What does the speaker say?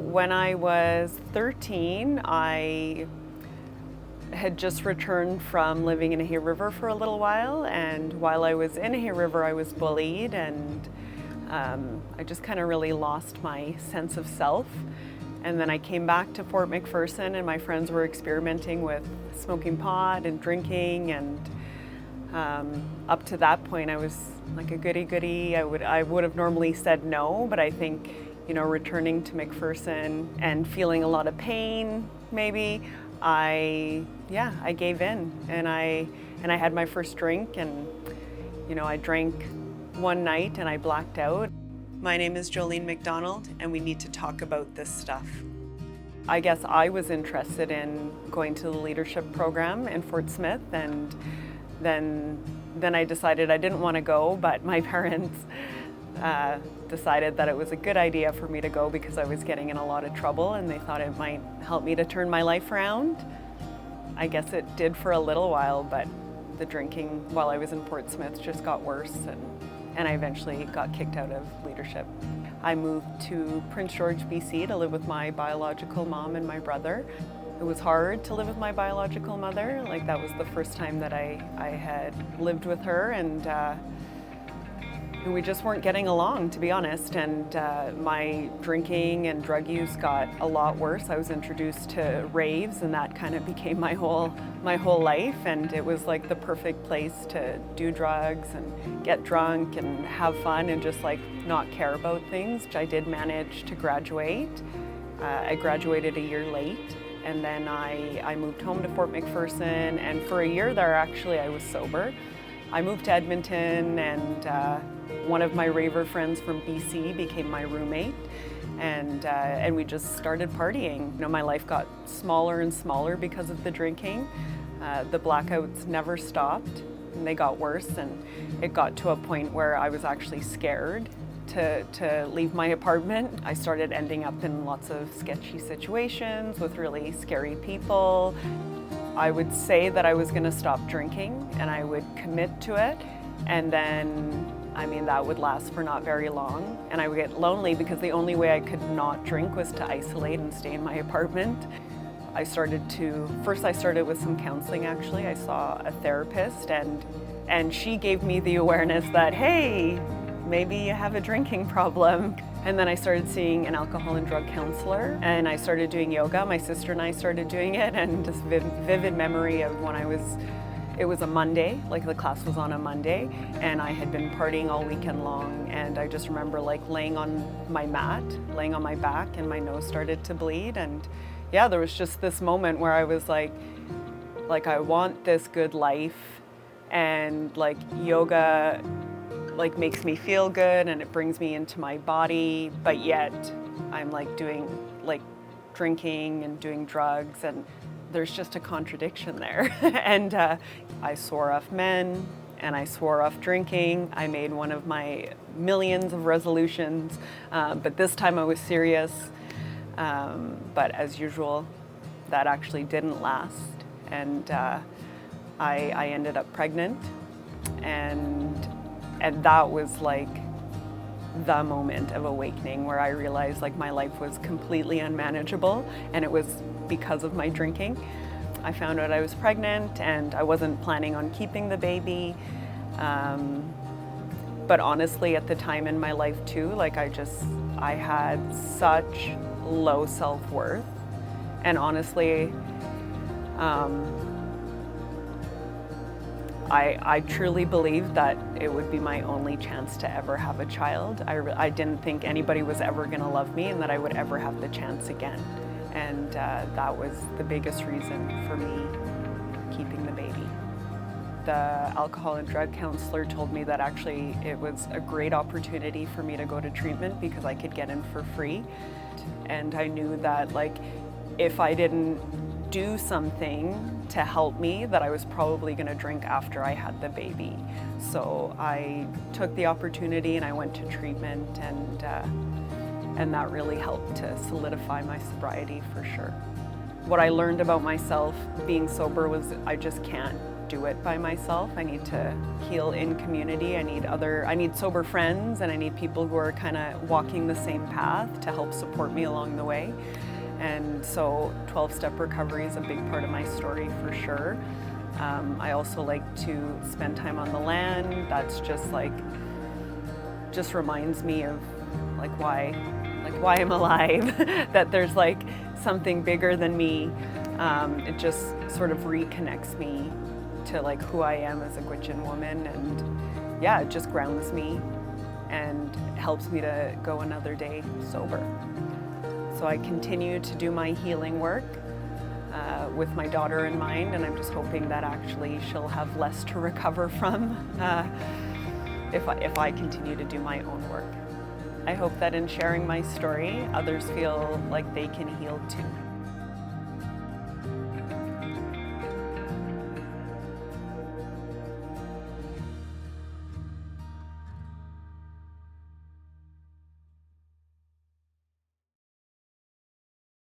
when I was 13, I had just returned from living in Hay River for a little while, and while I was in Hay River I was bullied, and I just kind of really lost my sense of self. And then I came back to Fort McPherson, and my friends were experimenting with smoking pot and drinking, and up to that point I was like a goody-goody. I would have normally said no, but I think, you know, returning to McPherson and feeling a lot of pain, maybe, I gave in, and I had my first drink, and you know, I drank one night and I blacked out. My name is Jolene McDonald, and we need to talk about this stuff. I guess I was interested in going to the leadership program in Fort Smith, and then I decided I didn't want to go, but my parents decided that it was a good idea for me to go because I was getting in a lot of trouble, and they thought it might help me to turn my life around. I guess it did for a little while, but the drinking while I was in Fort Smith just got worse, and I eventually got kicked out of leadership. I moved to Prince George, BC to live with my biological mom and my brother. It was hard to live with my biological mother. Like, that was the first time that I had lived with her, and we just weren't getting along, to be honest, and my drinking and drug use got a lot worse. I was introduced to raves, and that kind of became my whole life, and it was like the perfect place to do drugs and get drunk and have fun and just like not care about things. I did manage to graduate. I graduated a year late, and then I moved home to Fort McPherson, and for a year there actually I was sober. I moved to Edmonton, and one of my raver friends from BC became my roommate, and we just started partying. You know, my life got smaller and smaller because of the drinking. The blackouts never stopped, and they got worse, and it got to a point where I was actually scared to leave my apartment. I started ending up in lots of sketchy situations with really scary people. I would say that I was going to stop drinking, and I would commit to it, and then, I mean, that would last for not very long, and I would get lonely because the only way I could not drink was to isolate and stay in my apartment. I started with some counseling, actually. I saw a therapist, and she gave me the awareness that, hey, maybe you have a drinking problem. And then I started seeing an alcohol and drug counselor, and I started doing yoga. My sister and I started doing it, and just vivid memory of when it was a Monday, like the class was on a Monday, and I had been partying all weekend long, and I just remember like laying on my mat, laying on my back, and my nose started to bleed, and yeah, there was just this moment where I was like I want this good life, and like yoga like makes me feel good and it brings me into my body, but yet I'm like doing like drinking and doing drugs, and there's just a contradiction there. And I swore off men, and I swore off drinking. I made one of my millions of resolutions, but this time I was serious. But as usual, that actually didn't last, and I ended up pregnant, and that was like the moment of awakening where I realized like my life was completely unmanageable, and it was because of my drinking. I found out I was pregnant, and I wasn't planning on keeping the baby. But honestly, at the time in my life too, like I had such low self-worth, and honestly, I truly believed that it would be my only chance to ever have a child. I didn't think anybody was ever going to love me, and that I would ever have the chance again. And that was the biggest reason for me keeping the baby. The alcohol and drug counselor told me that actually it was a great opportunity for me to go to treatment because I could get in for free. And I knew that like if I didn't do something to help me, that I was probably going to drink after I had the baby. So I took the opportunity and I went to treatment, and that really helped to solidify my sobriety for sure. What I learned about myself being sober was I just can't do it by myself. I need to heal in community. I need sober friends, and I need people who are kind of walking the same path to help support me along the way. And so 12-step recovery is a big part of my story for sure. I also like to spend time on the land. That's just reminds me of why I'm alive, that there's something bigger than me. It just sort of reconnects me to who I am as a Gwich'in woman, and yeah, it just grounds me and helps me to go another day sober. So I continue to do my healing work with my daughter in mind, and I'm just hoping that actually she'll have less to recover from if I continue to do my own work. I hope that in sharing my story, others feel like they can heal too.